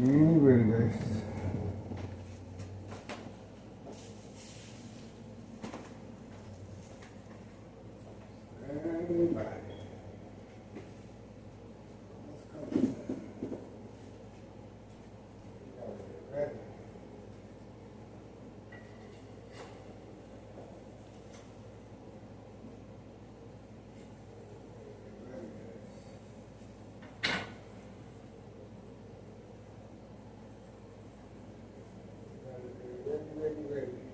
Anyway, guys. Stand by. Ready. Ready.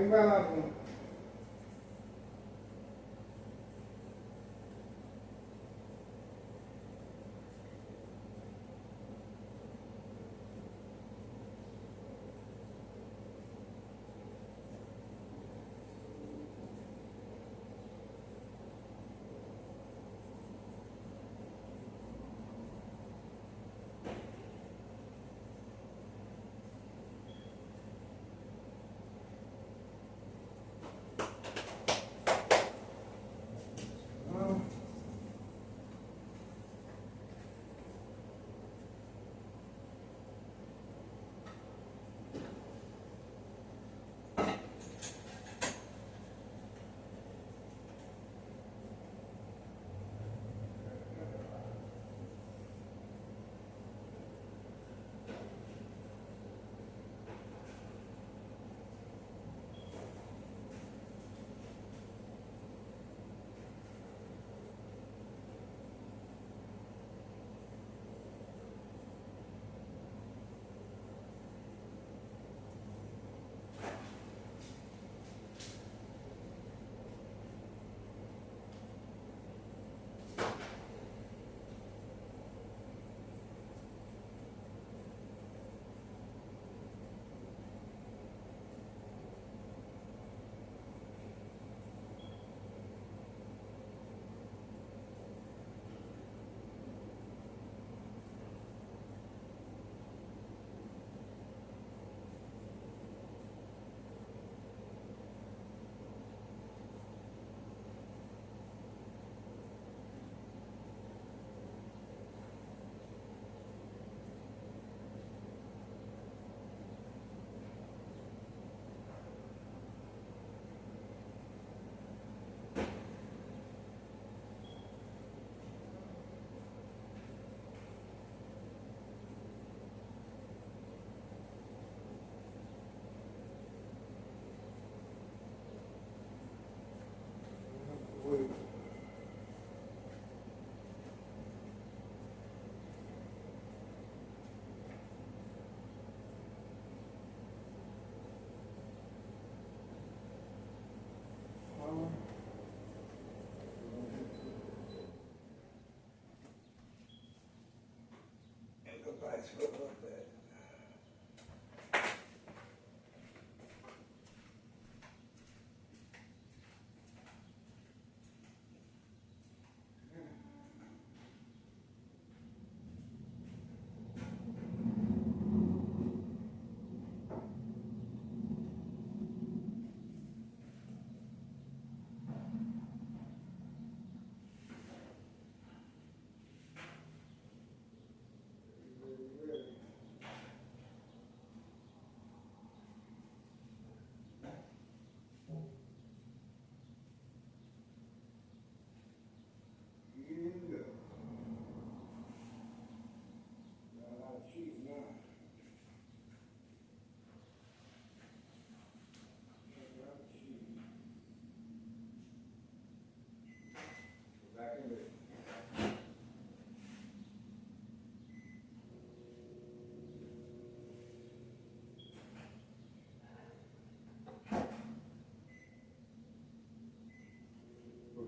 Embalado.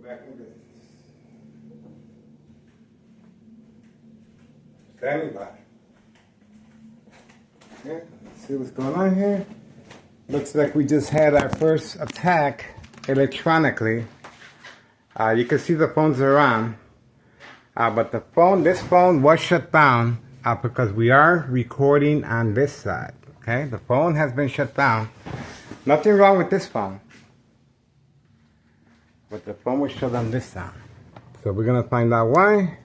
We're back in business. Standing by. Okay, let's see what's going on here. Looks like we just had our first attack electronically. You can see the phones are on. But this phone was shut down because we are recording on this side. Okay, the phone has been shut down. Nothing wrong with this phone. But the phone was shut on this side. So we're gonna find out why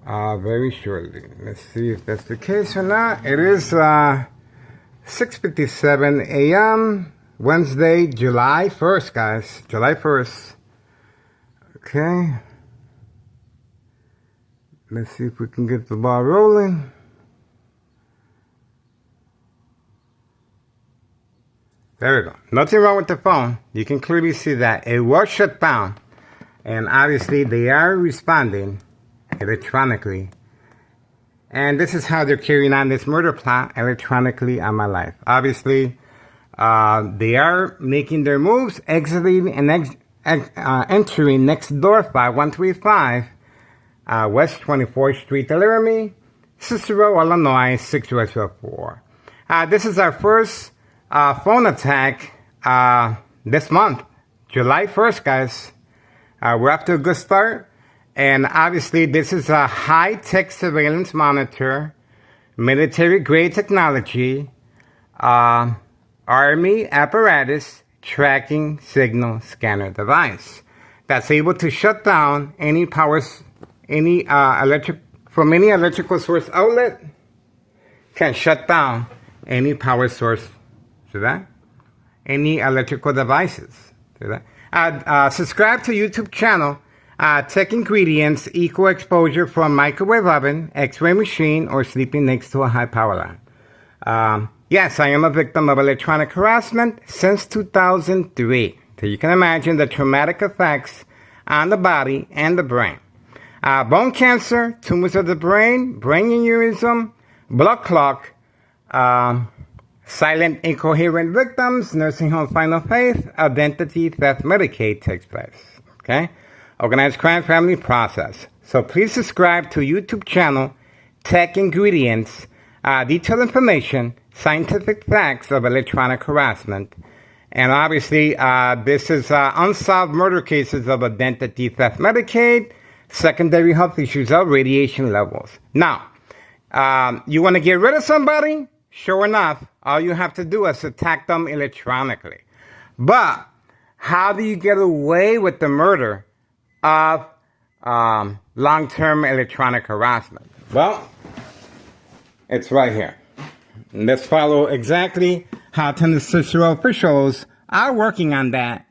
very shortly. Let's see if that's the case or not. It is 6:57 a.m. Wednesday, July 1st, guys. July 1st. Okay. Let's see if we can get the ball rolling. There we go. Nothing wrong with the phone. You can clearly see that it was shut down. And obviously they are responding electronically. And this is how they're carrying on this murder plot electronically on my life. Obviously, they are making their moves, exiting and entering next door 5135 West 24th Street, Laramie, Cicero, Illinois 60204. This is our first phone attack this month, July 1st, guys. We're off to a good start. And obviously, this is a high-tech surveillance monitor, military-grade technology, Army apparatus tracking signal scanner device that's able to shut down any electrical source outlet. Can shut down any power source. See that? Any electrical devices. See that? Subscribe to YouTube channel. Tech Ingredients, equal exposure from microwave oven, x-ray machine, or sleeping next to a high power line. Yes, I am a victim of electronic harassment since 2003. So you can imagine the traumatic effects on the body and the brain. Bone cancer, tumors of the brain aneurysm, blood clot, silent incoherent victims, nursing home final faith, identity theft, Medicaid takes place. Okay? Organized crime family process. So please subscribe to YouTube channel Tech Ingredients, detailed information, scientific facts of electronic harassment. And obviously, this is unsolved murder cases of identity theft, Medicaid, secondary health issues of radiation levels. Now, you want to get rid of somebody? Sure enough, all you have to do is attack them electronically. But how do you get away with the murder of long-term electronic harassment? Well, it's right here. Let's follow exactly how Tennessee Cicero officials are working on that,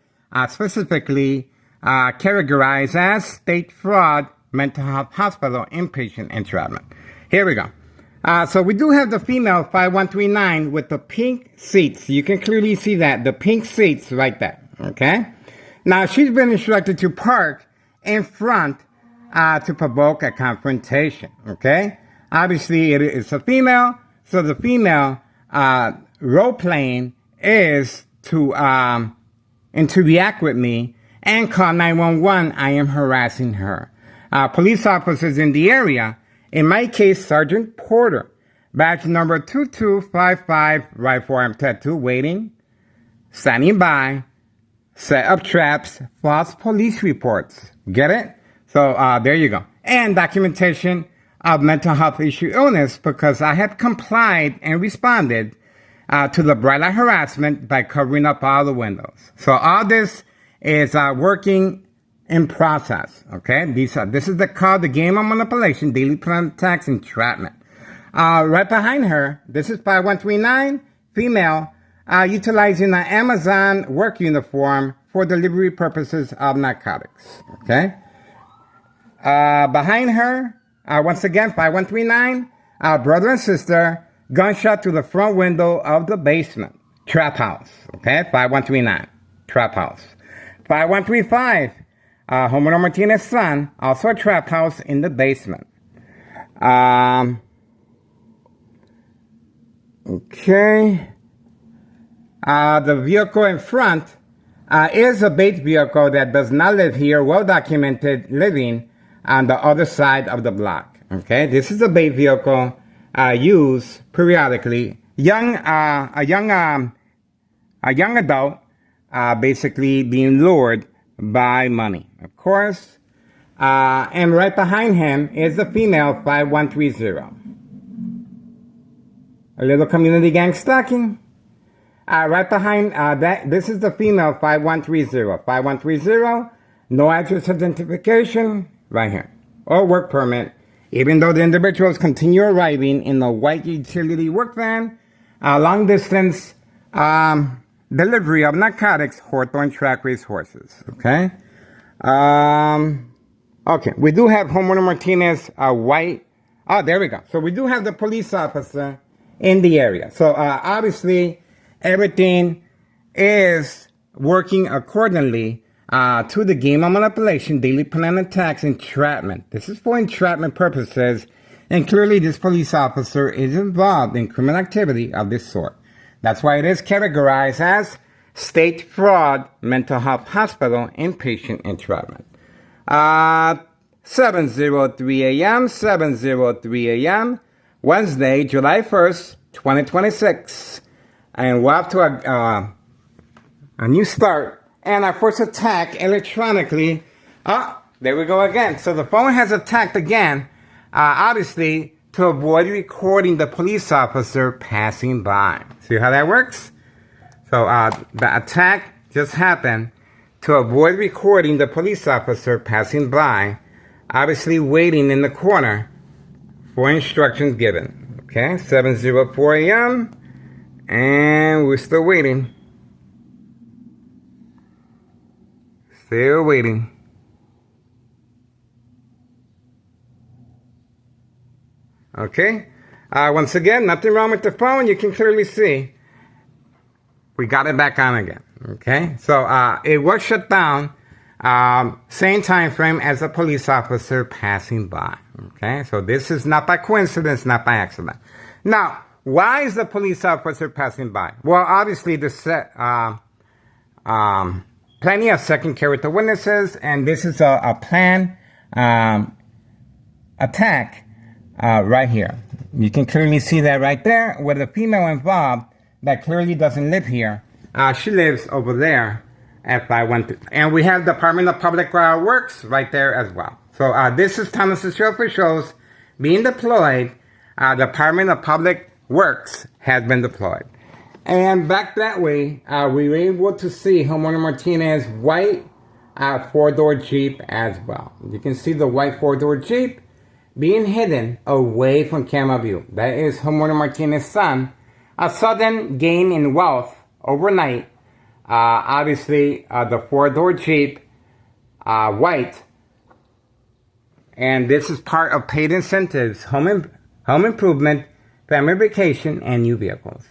specifically categorized as state fraud, mental health hospital, inpatient entrapment. Here we go. So we do have the female 5139 with the pink seats. You can clearly see that, the pink seats right there, okay? Now, she's been instructed to park in front to provoke a confrontation, okay? Obviously, it's a female, so the female role-playing is to interact with me and call 911. I am harassing her. Police officers in the area, in my case, Sergeant Porter, badge number 2255, right forearm tattoo, waiting, standing by, set up traps, false police reports. Get it? So there you go. And documentation of mental health issue illness, because I had complied and responded to the bright light harassment by covering up all the windows. So all this is working in process. Okay, this is the game of manipulation, daily plan attacks, entrapment. Right behind her, this is 5139, female, utilizing an Amazon work uniform for delivery purposes of narcotics. Okay. Behind her, once again, 5139, brother and sister, gunshot through the front window of the basement. Trap house. Okay, 5139, trap house. 5135, Homer Martinez's son, also a trap house in the basement. Okay. The vehicle in front is a bait vehicle that does not live here, well documented living on the other side of the block. Okay, this is a bait vehicle used periodically. A young adult basically being lured by money, of course. And right behind him is the female 5130. A little community gang stalking. Right behind that, this is the female 5130. 5130, no address identification, right here. Or work permit, even though the individuals continue arriving in the white utility work van, long distance delivery of narcotics, Hawthorne track race horses. Okay? Okay, we do have Homeowner Martinez white. Oh, there we go. So we do have the police officer in the area. So obviously, everything is working accordingly to the game of manipulation, daily plan attacks, entrapment. This is for entrapment purposes, and clearly this police officer is involved in criminal activity of this sort. That's why it is categorized as state fraud, mental health hospital, inpatient entrapment. 7:03 a.m., 7:03 a.m., Wednesday, July 1st, 2026. And we're off to a new start. And our first attack electronically. There we go again. So the phone has attacked again, obviously, to avoid recording the police officer passing by. See how that works? So the attack just happened to avoid recording the police officer passing by, obviously waiting in the corner for instructions given. Okay, 7:04 a.m. And we're still waiting. Still waiting. Okay. Once again, nothing wrong with the phone. You can clearly see. We got it back on again. Okay. So it was shut down. Same time frame as a police officer passing by. Okay. So this is not by coincidence, not by accident. Now, why is the police officer passing by? Well, obviously, plenty of second character witnesses, and this is a planned attack right here. You can clearly see that right there with the female involved that clearly doesn't live here. She lives over there at 513. And we have Department of Public Works right there as well. So this is Thomas City officials being deployed. Department of Public Works has been deployed. And back that way, we were able to see Homeowner Martinez white four-door Jeep as well. You can see the white four-door Jeep being hidden away from camera view. That is Homeowner Martinez's son. A sudden gain in wealth overnight. Obviously, the four-door Jeep, white. And this is part of paid incentives, home improvement, family vacation, and new vehicles.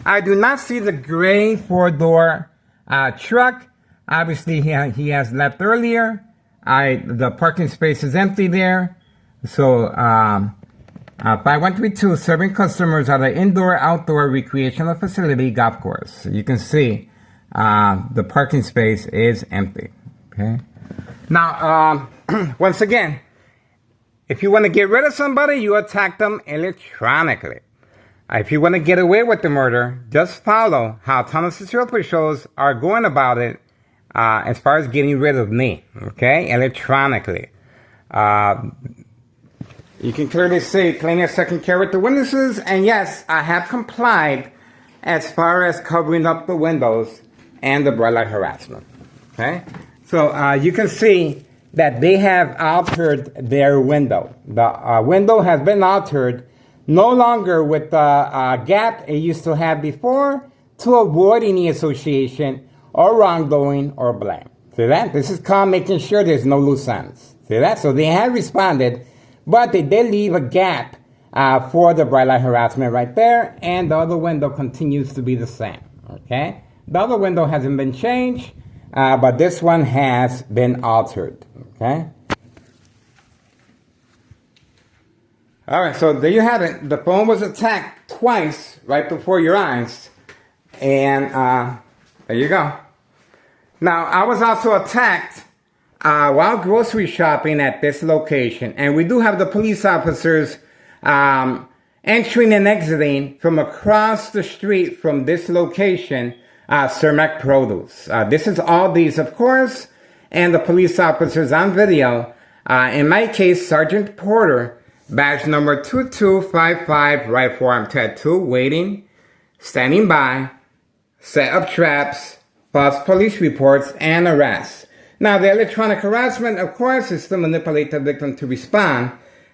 I do not see the gray four-door truck. Obviously, he has left earlier. The parking space is empty there. So, 5132 serving customers at an indoor-outdoor recreational facility golf course. You can see the parking space is empty. Okay. Now, once again, if you want to get rid of somebody, you attack them electronically. If you want to get away with the murder, just follow how Thomas City officials are going about it as far as getting rid of me, okay, electronically. You can clearly see plenty of second character witnesses, and yes, I have complied as far as covering up the windows and the bright light harassment, okay? So you can see that they have altered their window. The window has been altered, no longer with the gap it used to have before, to avoid any association or wrongdoing or blame. See that? This is called making sure there's no loose ends. See that? So they have responded, but they did leave a gap for the bright light harassment right there, and the other window continues to be the same. Okay? The other window hasn't been changed, but this one has been altered. Okay? All right, so there you have it. The phone was attacked twice right before your eyes, and there you go. Now, I was also attacked while grocery shopping at this location, and we do have the police officers entering and exiting from across the street from this location, Cermak Produce. This is Aldi's, of course, and the police officers on video. In my case, Sergeant Porter, badge number 2255, right forearm tattoo, waiting, standing by, set up traps, false police reports, and arrests. Now, the electronic harassment, of course, is to manipulate the victim to respond,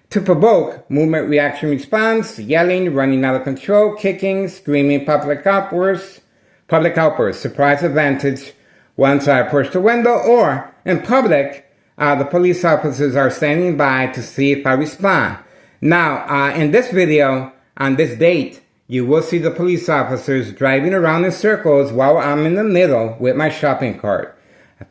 to provoke movement reaction response, yelling, running out of control, kicking, screaming, public outbursts, surprise advantage once I approach the window, or in public, the police officers are standing by to see if I respond. Now, in this video, on this date, you will see the police officers driving around in circles while I'm in the middle with my shopping cart.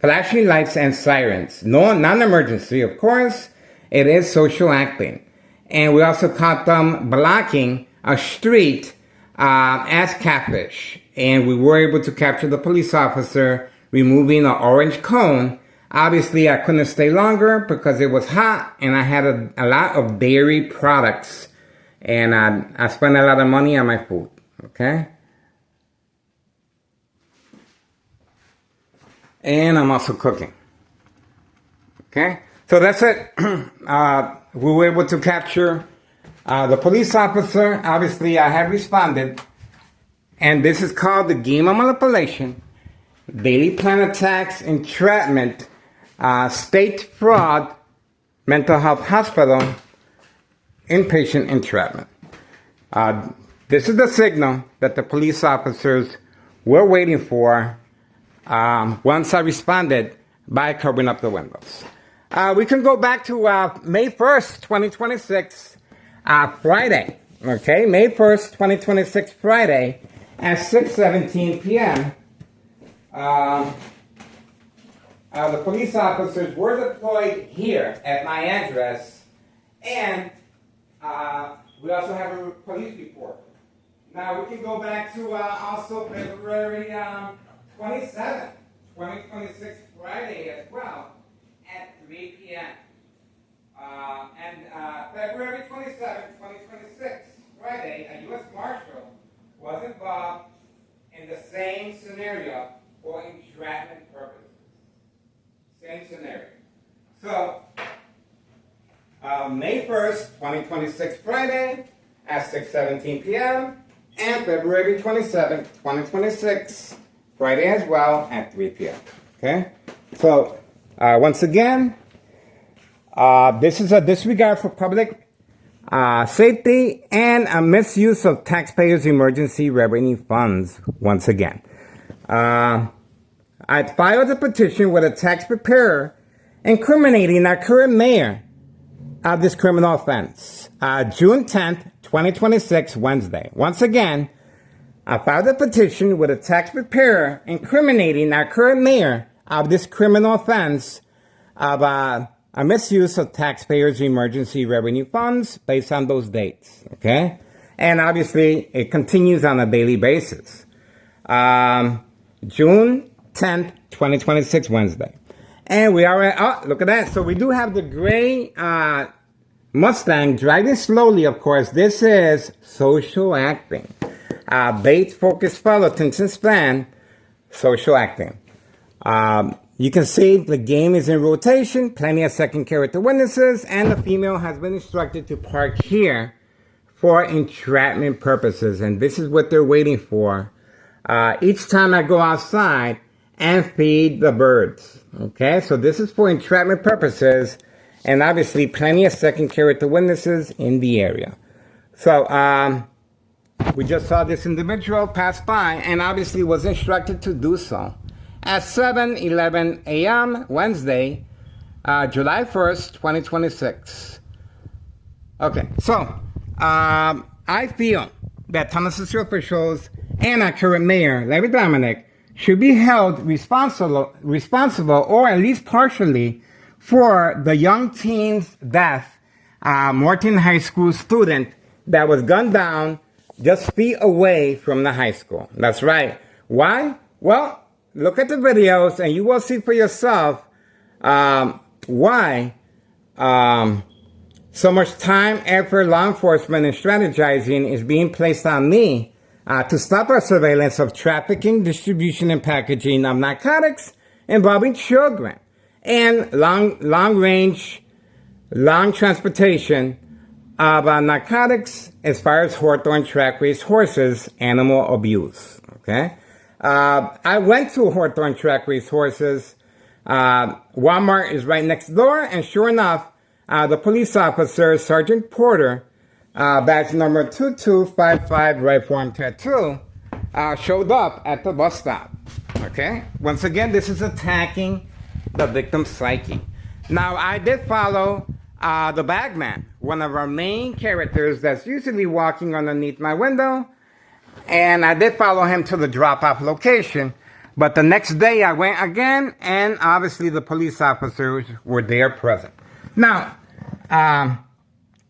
Flashing lights and sirens. No, non-emergency, of course. It is social acting. And we also caught them blocking a street as catfish. And we were able to capture the police officer removing an orange cone. Obviously, I couldn't stay longer because it was hot and I had a lot of dairy products. And I spent a lot of money on my food, okay? And I'm also cooking, okay? So that's it. We were able to capture the police officer. Obviously, I have responded. And this is called the game of manipulation, daily plan attacks, entrapment, state fraud, mental health hospital, inpatient entrapment. This is the signal that the police officers were waiting for once I responded by covering up the windows. We can go back to May 1st, 2026, Friday. Okay, May 1st, 2026, Friday at 6:17 p.m. The police officers were deployed here at my address, and we also have a police report. Now we can go back to also February 27th, 2026, Friday as well, at 3 p.m. And February 27th, 2026, Friday, a U.S. Marshal was involved in the same scenario for entrapment purposes. Same scenario. So, May 1st, 2026, Friday at 6:17 p.m. and February 27th, 2026, Friday as well at 3 p.m. Okay? So, once again, this is a disregard for public safety and a misuse of taxpayers' emergency revenue funds, once again. I filed a petition with a tax preparer incriminating our current mayor of this criminal offense. June 10th, 2026, Wednesday. Once again, I filed a petition with a tax preparer incriminating our current mayor of this criminal offense of a misuse of taxpayers' emergency revenue funds based on those dates, okay? And obviously, it continues on a daily basis. June 10th, 2026, Wednesday. And we are at, oh, look at that. So we do have the gray Mustang driving slowly, of course. This is social acting. Bait, focus, follow, attention span, social acting. You can see the game is in rotation, plenty of second character witnesses, and the female has been instructed to park here for entrapment purposes. And this is what they're waiting for. Each time I go outside and feed the birds. Okay, so this is for entrapment purposes, and obviously plenty of second character witnesses in the area. So, we just saw this individual pass by and obviously was instructed to do so. At 7:11 a.m. Wednesday, July 1st, 2026. Okay, so, I feel that Thomas City officials and our current mayor, Larry Dominic, should be held responsible or at least partially for the young teen's death, Morton High School student that was gunned down just feet away from the high school. That's right. Why? Well, look at the videos and you will see for yourself why so much time, effort, law enforcement, and strategizing is being placed on me to stop our surveillance of trafficking, distribution, and packaging of narcotics involving children, and long transportation of narcotics as far as Hawthorne track race horses, animal abuse. Okay, I went to Hawthorne track race horses. Walmart is right next door, and sure enough, the police officer, Sergeant Porter, badge number 2255, right form tattoo, showed up at the bus stop. Okay? Once again, this is attacking the victim's psyche. Now, I did follow the bagman, one of our main characters that's usually walking underneath my window, and I did follow him to the drop-off location. But the next day, I went again, and obviously the police officers were there present. Now,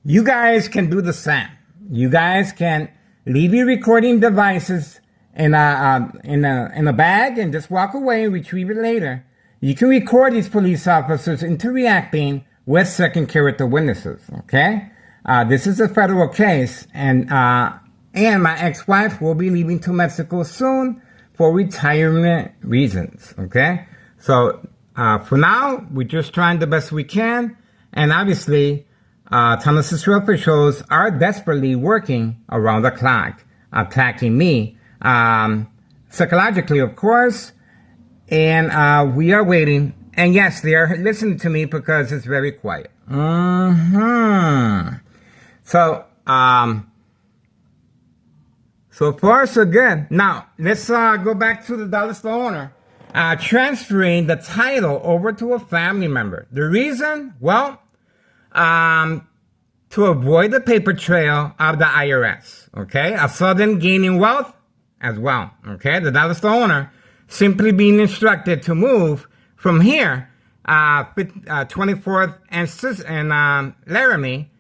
you guys can do the same. You guys can leave your recording devices in a bag and just walk away and retrieve it later. You can record these police officers interacting with second character witnesses. Okay, this is a federal case, and my ex-wife will be leaving to Mexico soon for retirement reasons. Okay, so for now, we're just trying the best we can. And obviously, Thomas Cicero officials are desperately working around the clock, attacking me, psychologically, of course. And we are waiting. And yes, they are listening to me because it's very quiet. So far, so good. Now, let's go back to the dollar store owner. Transferring the title over to a family member. The reason? Well, to avoid the paper trail of the IRS. Okay? I saw them gaining wealth as well. Okay? The dollar store owner simply being instructed to move from here, 24th and Laramie,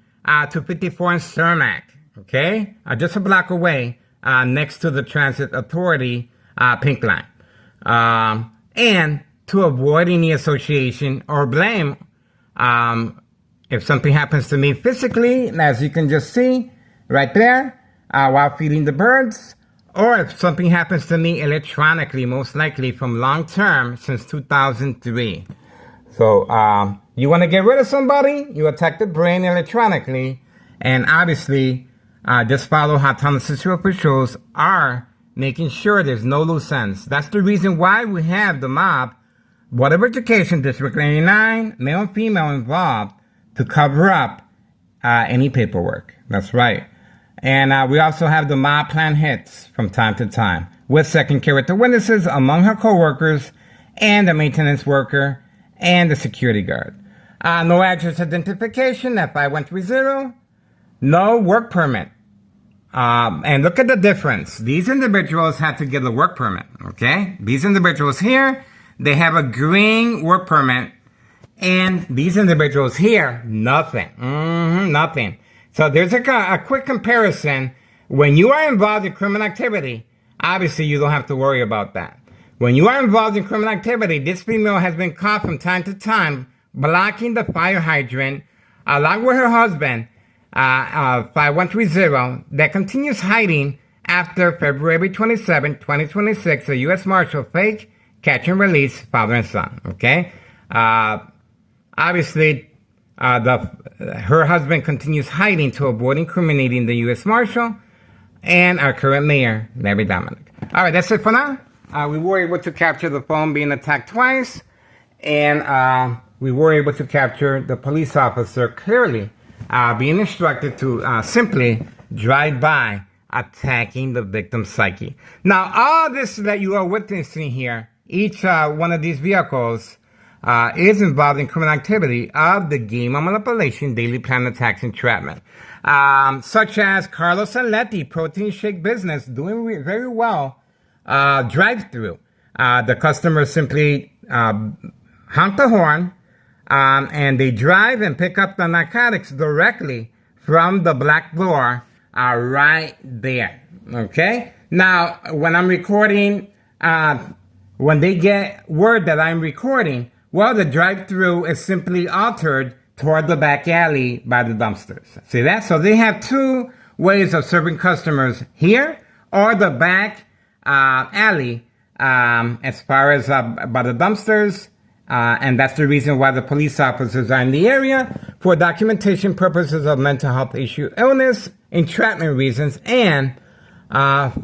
to 54 and Cermak. Okay? Just a block away, next to the Transit Authority, pink line. And to avoid any association or blame, if something happens to me physically, as you can just see right there, while feeding the birds, or if something happens to me electronically, most likely from long term since 2003. So, you want to get rid of somebody, you attack the brain electronically, and obviously, just follow how Thomas Cicero officials are making sure there's no loose ends. That's the reason why we have the mob, Board of Education, District 99, male and female involved to cover up any paperwork. That's right. And we also have the mob plan hits from time to time with second character witnesses among her co-workers and the maintenance worker and the security guard. No address identification, F5130, no work permit. And look at the difference. These individuals had to get a work permit, okay? These individuals here, they have a green work permit, and these individuals here, nothing. Nothing. So there's a quick comparison. When you are involved in criminal activity, obviously you don't have to worry about that. When you are involved in criminal activity, this female has been caught from time to time blocking the fire hydrant along with her husband, 5130, that continues hiding after February 27, 2026, a U.S. Marshal fake catch and release father and son. Okay? Obviously, her husband continues hiding to avoid incriminating the U.S. Marshal and our current mayor, Larry Dominic. All right, that's it for now. We were able to capture the phone being attacked twice, and we were able to capture the police officer clearly being instructed to simply drive by, attacking the victim's psyche. Now, all this that you are witnessing here, each one of these vehicles is involved in criminal activity of the game of manipulation, daily plan attacks, entrapment. Such as Carlos and Letty, protein shake business, doing very well, drive-through. The customer simply honk the horn, and they drive and pick up the narcotics directly from the black door right there. Okay? Now, when I'm recording when they get word that I'm recording, well, the drive-through is simply altered toward the back alley by the dumpsters. See that? So they have two ways of serving customers, here or the back alley, as far as by the dumpsters. And that's the reason why the police officers are in the area for documentation purposes of mental health issue, illness, entrapment reasons, and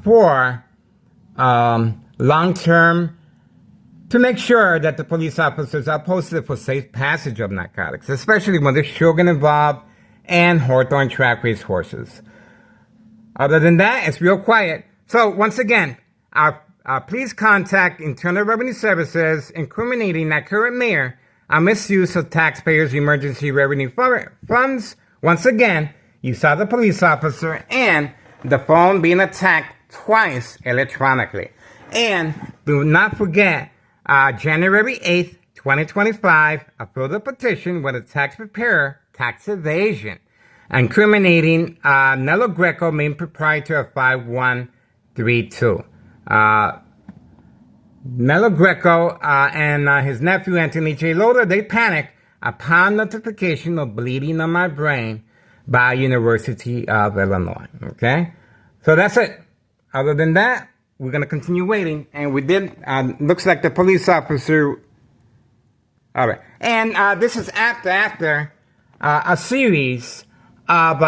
for long-term, to make sure that the police officers are posted for safe passage of narcotics, especially when there's children involved and Hawthorne track race horses. Other than that, it's real quiet. So once again, please contact Internal Revenue Services incriminating that current mayor on misuse of taxpayers' emergency revenue funds. Once again, you saw the police officer and the phone being attacked twice electronically. And do not forget, January 8th, 2025, I filed a petition with a tax preparer, tax evasion, incriminating Nello Greco, main proprietor of 5132. Nello Greco and his nephew Anthony J. Loader, they panicked upon notification of bleeding on my brain by University of Illinois. Okay? So that's it. Other than that, we're going to continue waiting. And we did, looks like the police officer. All right. And this is after a series of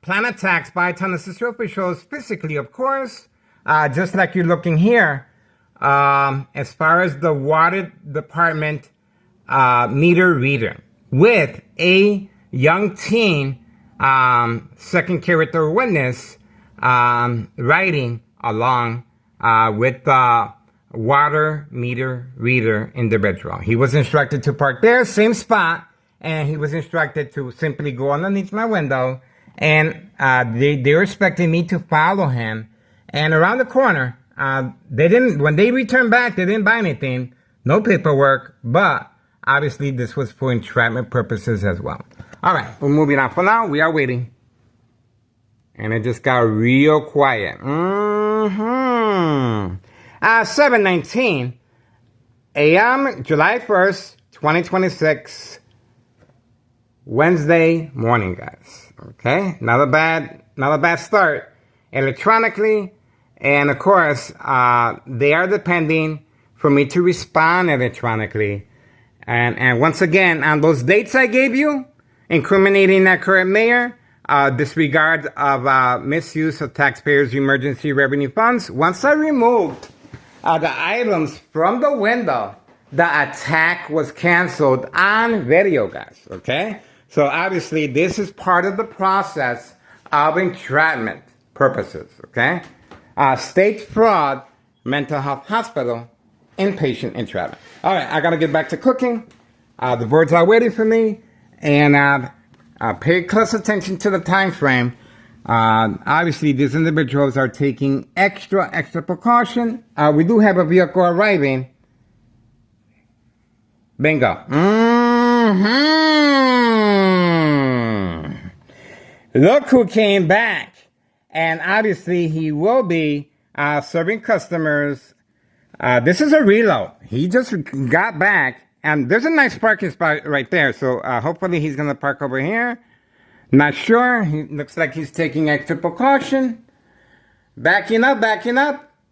planned attacks by Tennessee officials, physically, of course, just like you're looking here. As far as the water department meter reader, with a young teen, second character witness, riding along with the water meter reader individual. He was instructed to park there, same spot, and he was instructed to simply go underneath my window, and they were expecting me to follow him. And around the corner, when they returned back, they didn't buy anything, no paperwork, but obviously this was for entrapment purposes as well. All right, we're moving on. For now, we are waiting. And it just got real quiet. 7:19 a.m., July 1st, 2026, Wednesday morning, guys. Okay, not a bad start electronically. And of course, they are depending for me to respond electronically. And once again, on those dates I gave you, incriminating that current mayor, disregard of misuse of taxpayers' emergency revenue funds. Once I removed the items from the window, the attack was canceled on video, guys. Okay? So obviously, this is part of the process of entrapment purposes. Okay? State fraud, mental health hospital, inpatient entrapment. All right, I got to get back to cooking. The birds are waiting for me. And pay close attention to the time frame. Obviously, these individuals are taking extra precaution. We do have a vehicle arriving. Bingo. Look who came back. And obviously, he will be serving customers. This is a reload. He just got back. And there's a nice parking spot right there. So hopefully he's going to park over here. Not sure. He looks like he's taking extra precaution. Backing up.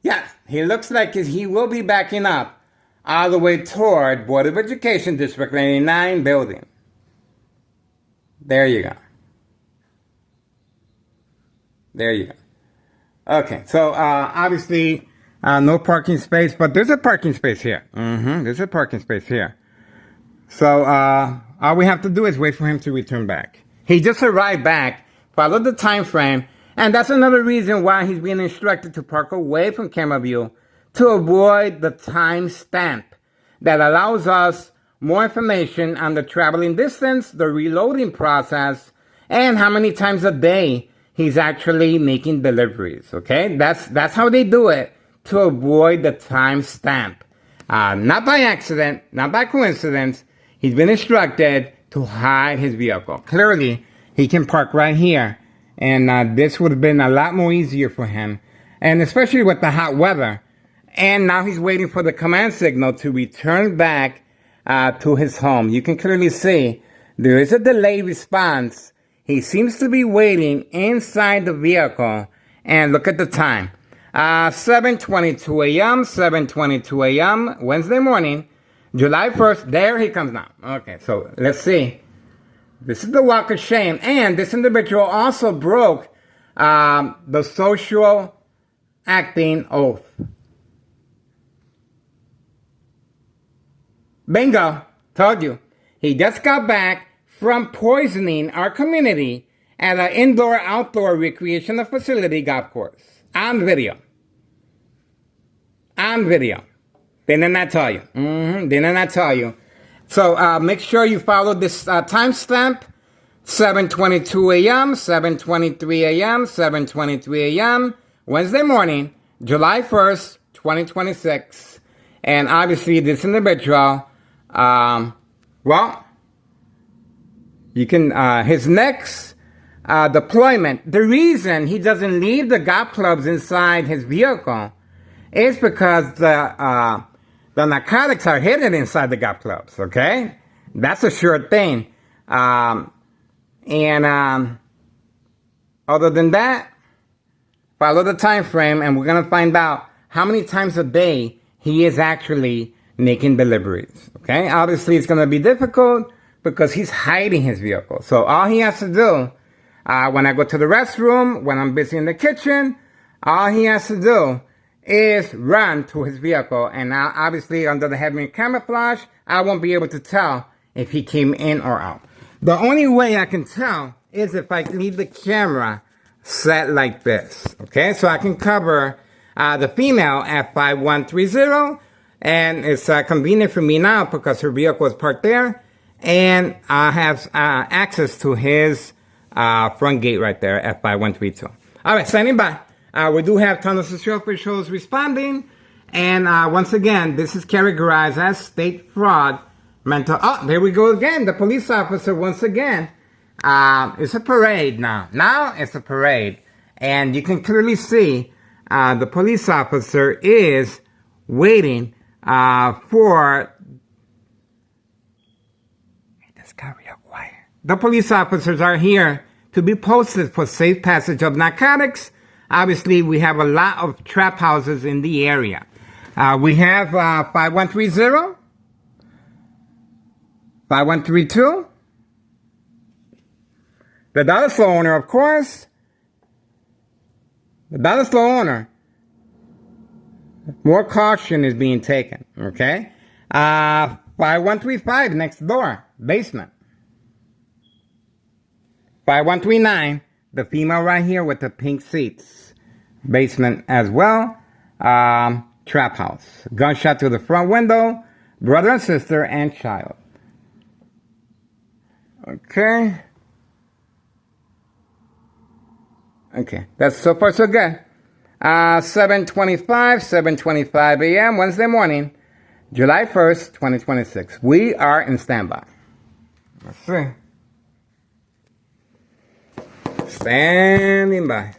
Yeah, he looks like he will be backing up all the way toward Board of Education District 99 building. There you go. Okay, so obviously no parking space, but there's a parking space here. There's a parking space here. So all we have to do is wait for him to return back. He just arrived back, followed the time frame, and that's another reason why he's being instructed to park away from camera view to avoid the time stamp that allows us more information on the traveling distance, the reloading process, and how many times a day he's actually making deliveries. Okay, that's how they do it, to avoid the time stamp. Not by accident, not by coincidence. He's been instructed to hide his vehicle. Clearly, he can park right here. And this would have been a lot more easier for him. And especially with the hot weather. And now he's waiting for the command signal to return back to his home. You can clearly see there is a delayed response. He seems to be waiting inside the vehicle. And look at the time. 7:22 a.m., 7:22 a.m., Wednesday morning, July 1st. There he comes now. Okay, so let's see. This is the walk of shame. And this individual also broke the social acting oath. Bingo. Told you. He just got back from poisoning our community at an indoor-outdoor recreational facility golf course. On video. On video. Didn't I tell you? Didn't I tell you? So make sure you follow this timestamp. 7:22 a.m., 7:23 a.m., 7:23 a.m., Wednesday morning, July 1st, 2026. And obviously this individual, well, you can, his next deployment, the reason he doesn't leave the golf clubs inside his vehicle is because the narcotics are hidden inside the golf clubs, okay? That's a sure thing. Other than that, follow the time frame and we're going to find out how many times a day he is actually making deliveries, okay? Obviously, it's going to be difficult because he's hiding his vehicle. So all he has to do, when I go to the restroom, when I'm busy in the kitchen, all he has to do is run to his vehicle. And now, obviously, under the heavy camouflage, I won't be able to tell if he came in or out. The only way I can tell is if I leave the camera set like this, okay? So I can cover the female at 5130, and it's convenient for me now because her vehicle is parked there, and I have access to his front gate right there at 5132. All right, standing by. We do have tons of security officials responding, and once again, this is categorized as state fraud. Mental. Oh, there we go again. The police officer once again. It's a parade now. Now it's a parade, and you can clearly see the police officer is waiting for. This got real quiet. The police officers are here to be posted for safe passage of narcotics. Obviously, we have a lot of trap houses in the area. We have 5130. 5132. The dollar store owner, of course. The dollar store owner. More caution is being taken, okay? 5135, next door, basement. 5139, the female right here with the pink seats. Basement as well. Trap house. Gunshot to the front window. Brother and sister and child. Okay. Okay, that's so far so good. 7:25 a.m. Wednesday morning, July 1st, 2026. We are in standby. Let's see. Standing by.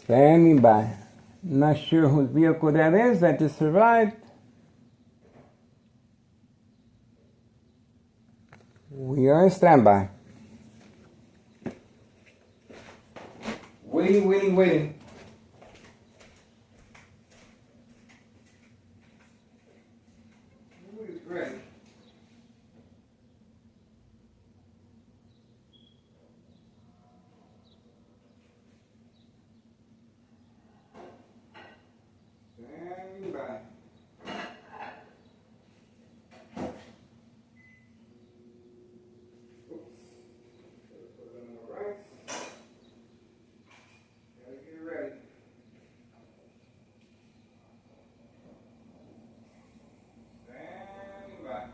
Standing by. Not sure whose vehicle that is that just arrived. We are in standby. Waiting. Who is ready? Standing by. Standing by.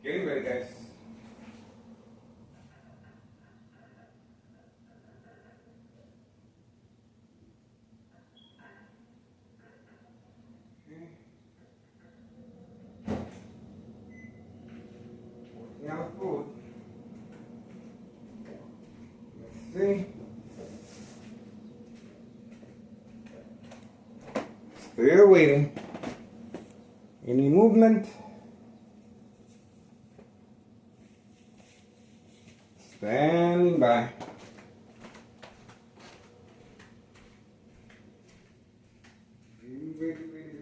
Getting ready, guys. Now food. Let's see. Still waiting. Any movement? Standing by.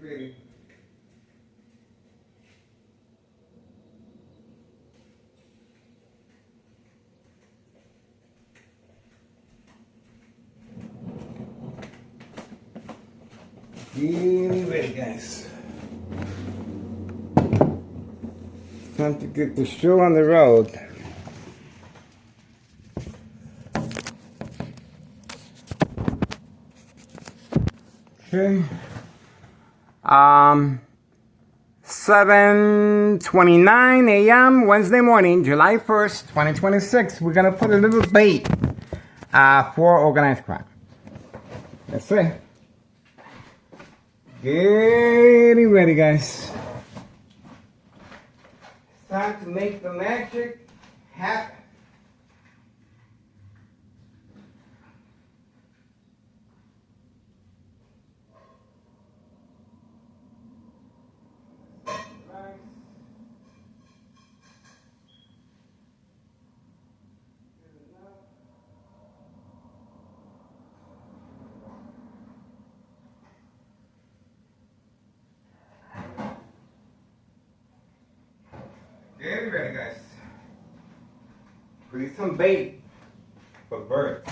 Ready. Getting ready, guys. Time to get the show on the road. Okay. 7:29 a.m. Wednesday morning, July 1st, 2026. We're gonna put a little bait for organized crime. That's it. Getting ready, guys. It's time to make the magic happen. Get ready, guys. Release some bait for birds.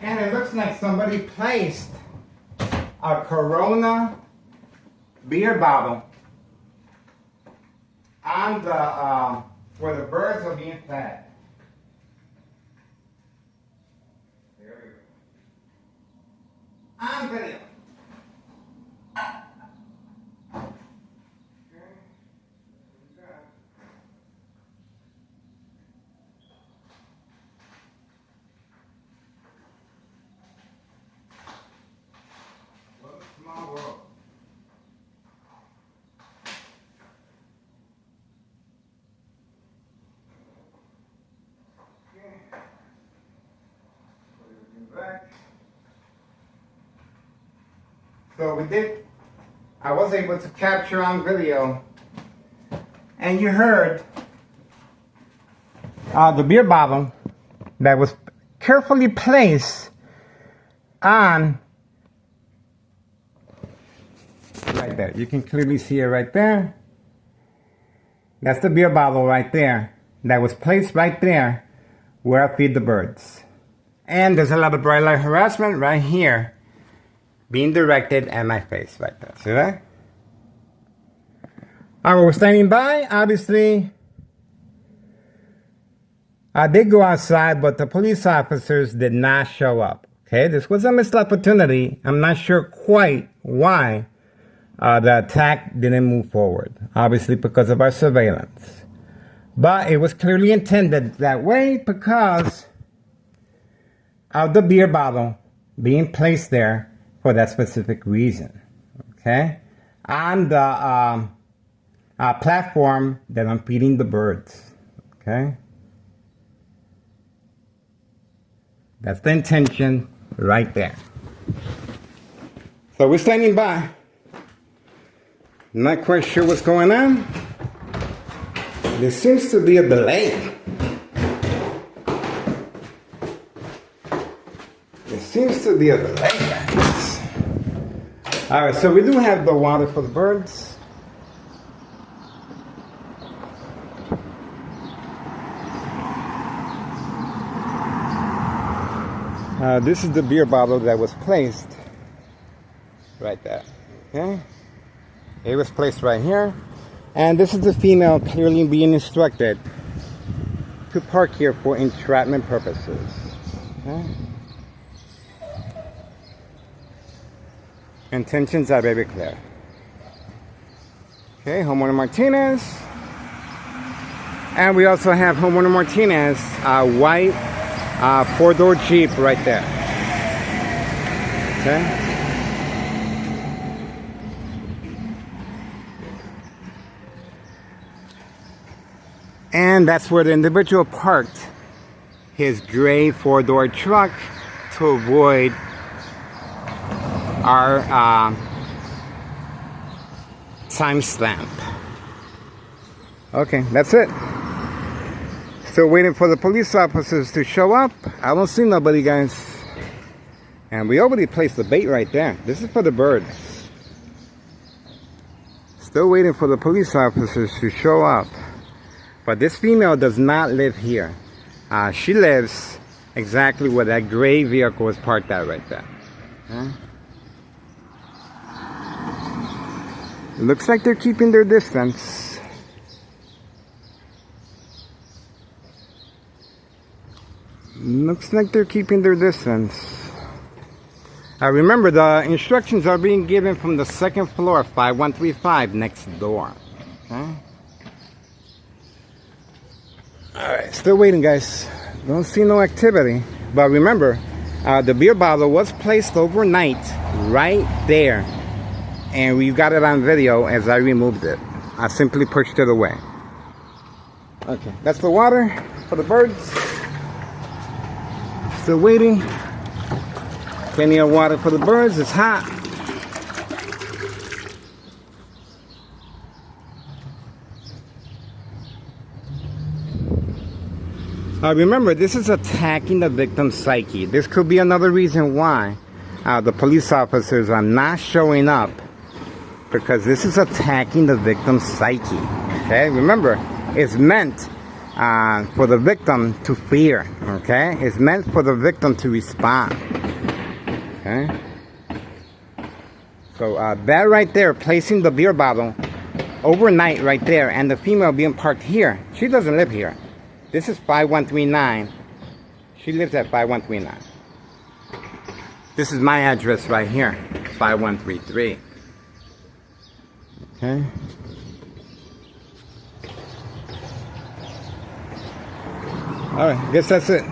And it looks like somebody placed a Corona beer bottle on the where the birds are being fed. There we go. On video. Small world. Okay. Put everything back. So I was able to capture on video, and you heard the beer bottle that was carefully placed on right there. You can clearly see it right there. That's the beer bottle right there that was placed right there where I feed the birds. And there's a lot of bright light harassment right here being directed at my face right there. See that? Alright, we're standing by. Obviously, I did go outside, but the police officers did not show up. Okay, this was a missed opportunity. I'm not sure quite why the attack didn't move forward. Obviously because of our surveillance. But it was clearly intended that way because of the beer bottle being placed there for that specific reason. Okay? On the platform that I'm feeding the birds. Okay? That's the intention right there. So we're standing by. Not quite sure what's going on. There seems to be a delay. There seems to be a delay, guys. Alright, so we do have the water for the birds. This is the beer bottle that was placed right there. Okay? It was placed right here. And this is the female clearly being instructed to park here for entrapment purposes. Okay? Intentions are very clear. Okay, homeowner Martinez. And we also have homeowner Martinez, white four-door Jeep right there. Okay. And that's where the individual parked his gray four-door truck to avoid our timestamp. Okay, that's it. Still waiting for the police officers to show up. I don't see nobody, guys. And we already placed the bait right there. This is for the birds. Still waiting for the police officers to show up. But this female does not live here. She lives exactly where that gray vehicle is parked at right there. Okay. It looks like they're keeping their distance. Looks like they're keeping their distance. Remember, the instructions are being given from the second floor, 5135, next door. Okay? Alright, still waiting, guys. Don't see no activity. But remember, the beer bottle was placed overnight right there. And we got it on video as I removed it. I simply pushed it away. Okay, that's the water for the birds. Still waiting. Plenty of water for the birds. It's hot. Remember, this is attacking the victim's psyche. This could be another reason why the police officers are not showing up, because this is attacking the victim's psyche. Okay, remember, it's meant for the victim to fear. Okay, it's meant for the victim to respond. Okay, so that right there, placing the beer bottle overnight right there, and the female being parked here. She doesn't live here. This is 5139. She lives at 5139. This is my address right here, 5133. Okay. Alright, I guess that's it.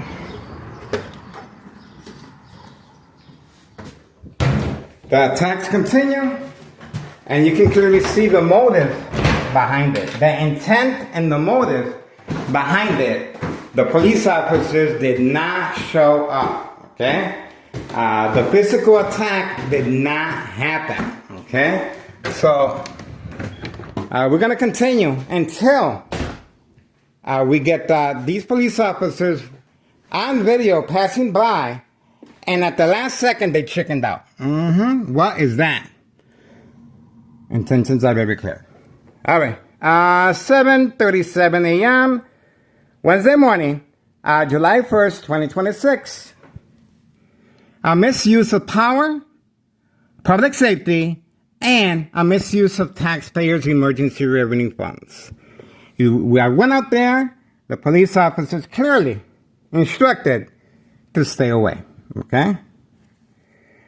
The attacks continue, and you can clearly see the motive behind it. The intent and the motive behind it. The police officers did not show up. Okay? The physical attack did not happen. Okay? So we're going to continue until we get these police officers on video passing by, and at the last second they chickened out. What is that? Intentions are very clear. All right. 7:37 a.m. Wednesday morning, July 1st, 2026. A misuse of power, public safety, and a misuse of taxpayers' emergency revenue funds. I went out there, the police officers clearly instructed to stay away. Okay?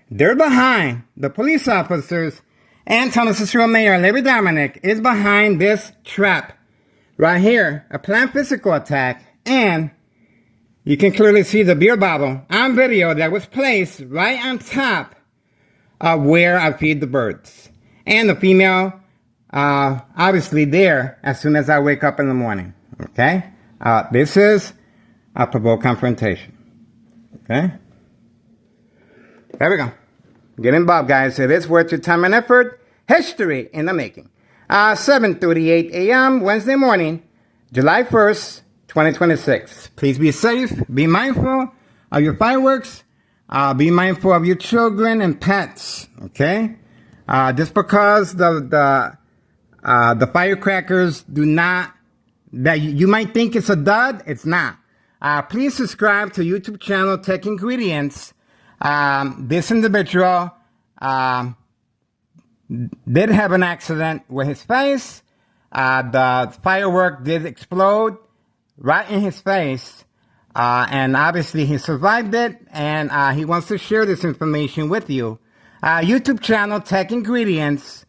They're behind, the police officers, and San Francisco Mayor Larry Dominic is behind this trap. Right here, a planned physical attack, and you can clearly see the beer bottle on video that was placed right on top of where I feed the birds. And the female, obviously there as soon as I wake up in the morning. Okay? This is a provoked confrontation. Okay? There we go. Get involved, guys. It is worth your time and effort. History in the making. 7:38 a.m. Wednesday morning, July 1st, 2026. Please be safe. Be mindful of your fireworks. Be mindful of your children and pets. Okay? Just because the firecrackers do not, that you might think it's a dud, it's not. Please subscribe to YouTube channel Tech Ingredients. This individual did have an accident with his face. The firework did explode right in his face. And obviously he survived it, and he wants to share this information with you. YouTube channel Tech Ingredients,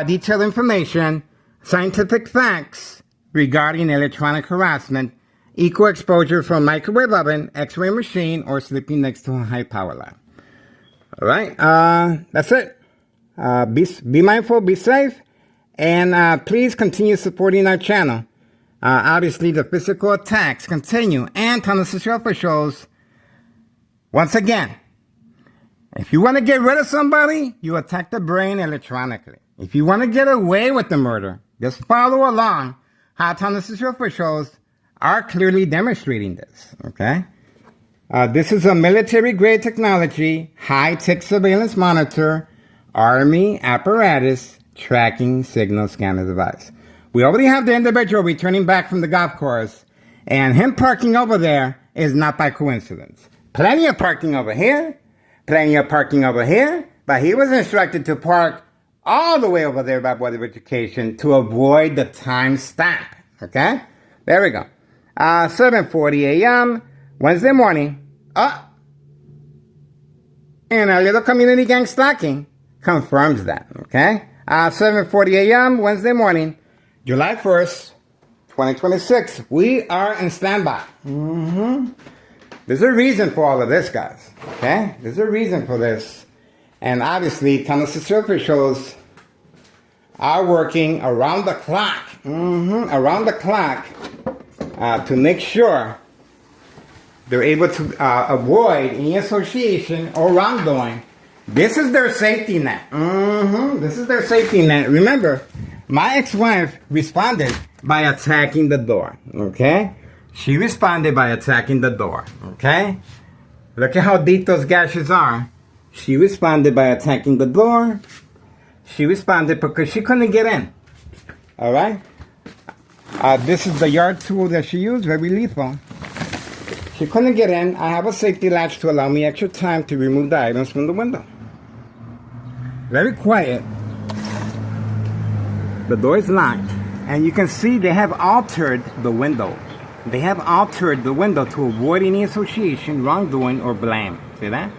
detailed information, scientific facts regarding electronic harassment, equal exposure from microwave oven, x-ray machine, or sleeping next to a high power line. All right, that's it. Be mindful, be safe, and please continue supporting our channel. Obviously, the physical attacks continue, and Tennessee officials, once again, if you want to get rid of somebody, you attack the brain electronically. If you want to get away with the murder, just follow along how Tennessee officials are clearly demonstrating this, okay? This is a military-grade technology, high-tech surveillance monitor, Army apparatus tracking signal scanner device. We already have the individual returning back from the golf course, and him parking over there is not by coincidence. Plenty of parking over here, plenty of parking over here, but he was instructed to park all the way over there by Board of Education to avoid the time stamp, okay? There we go. 7:40 a.m. Wednesday morning. And a little community gang stalking confirms that, okay? 7:40 a.m. Wednesday morning, July 1st, 2026. We are in standby. There's a reason for all of this, guys, okay? There's a reason for this. And obviously, Tennessee officials are working around the clock, around the clock, to make sure they're able to avoid any association or wrongdoing. This is their safety net. This is their safety net. Remember, my ex-wife responded by attacking the door, okay? She responded by attacking the door, okay? Look at how deep those gashes are. She responded by attacking the door. She responded because she couldn't get in, all right? This is the yard tool that she used, very lethal. She couldn't get in. I have a safety latch to allow me extra time to remove the items from the window. Very quiet. The door is locked. And you can see they have altered the window. They have altered the window to avoid any association, wrongdoing, or blame. See that?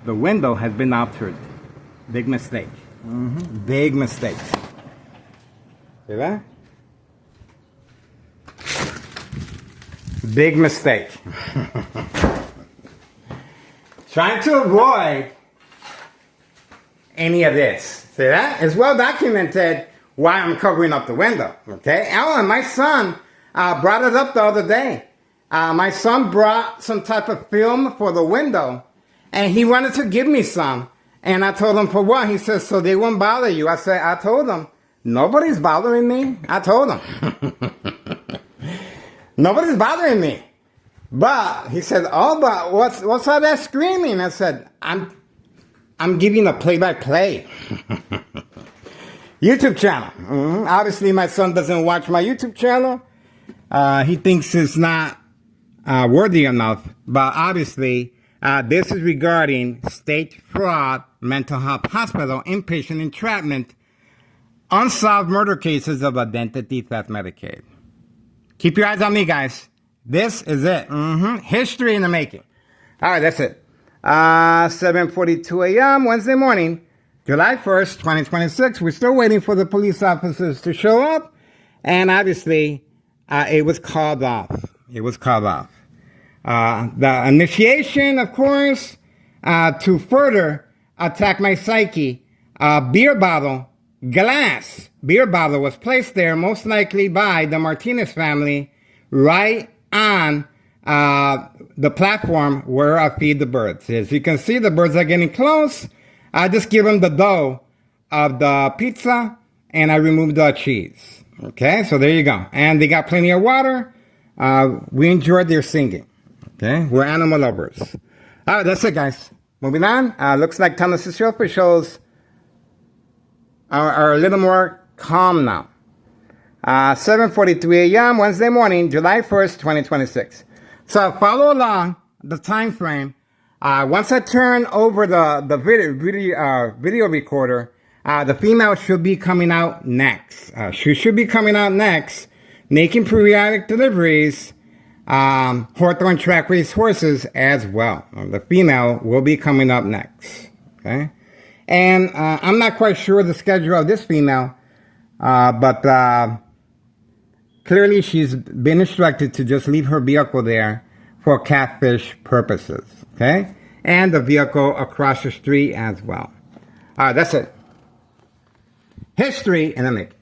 The window has been altered. Big mistake. Big mistake. See that? Big mistake. Trying to avoid any of this. See that? It's well documented why I'm covering up the window. Okay? Alan, my son, brought it up the other day. My son brought some type of film for the window, and he wanted to give me some. And I told him, for what? He says, so they won't bother you. I told him, nobody's bothering me. I told him. Nobody's bothering me. But he said, oh, but what's all that screaming? I said, I'm giving a play-by-play. YouTube channel. Obviously, my son doesn't watch my YouTube channel. He thinks it's not worthy enough. But obviously, this is regarding state fraud, mental health hospital, inpatient entrapment, unsolved murder cases of identity theft Medicaid. Keep your eyes on me, guys. This is it. History in the making. All right, that's it. 7:42 a.m. Wednesday morning, July 1st, 2026. We're still waiting for the police officers to show up. And obviously, it was called off. It was called off. The initiation, of course, to further attack my psyche, beer bottle, glass beer bottle was placed there, most likely by the Martinez family, right on the platform where I feed the birds. As you can see, the birds are getting close. I just give them the dough of the pizza, and I remove the cheese. Okay, so there you go. And they got plenty of water. We enjoyed their singing. Okay, we're animal lovers. All right, that's it, guys. Moving on. Looks like Thomas' officials are a little more calm now. 7:43 a.m. Wednesday morning, July 1st, 2026. So follow along the time frame. Once I turn over the video recorder, the female should be coming out next. She should be coming out next, making periodic deliveries. Hawthorne track race horses as well. The female will be coming up next. Okay, and I'm not quite sure the schedule of this female, but clearly she's been instructed to just leave her vehicle there for catfish purposes. Okay, and the vehicle across the street as well. That's it. History in the making.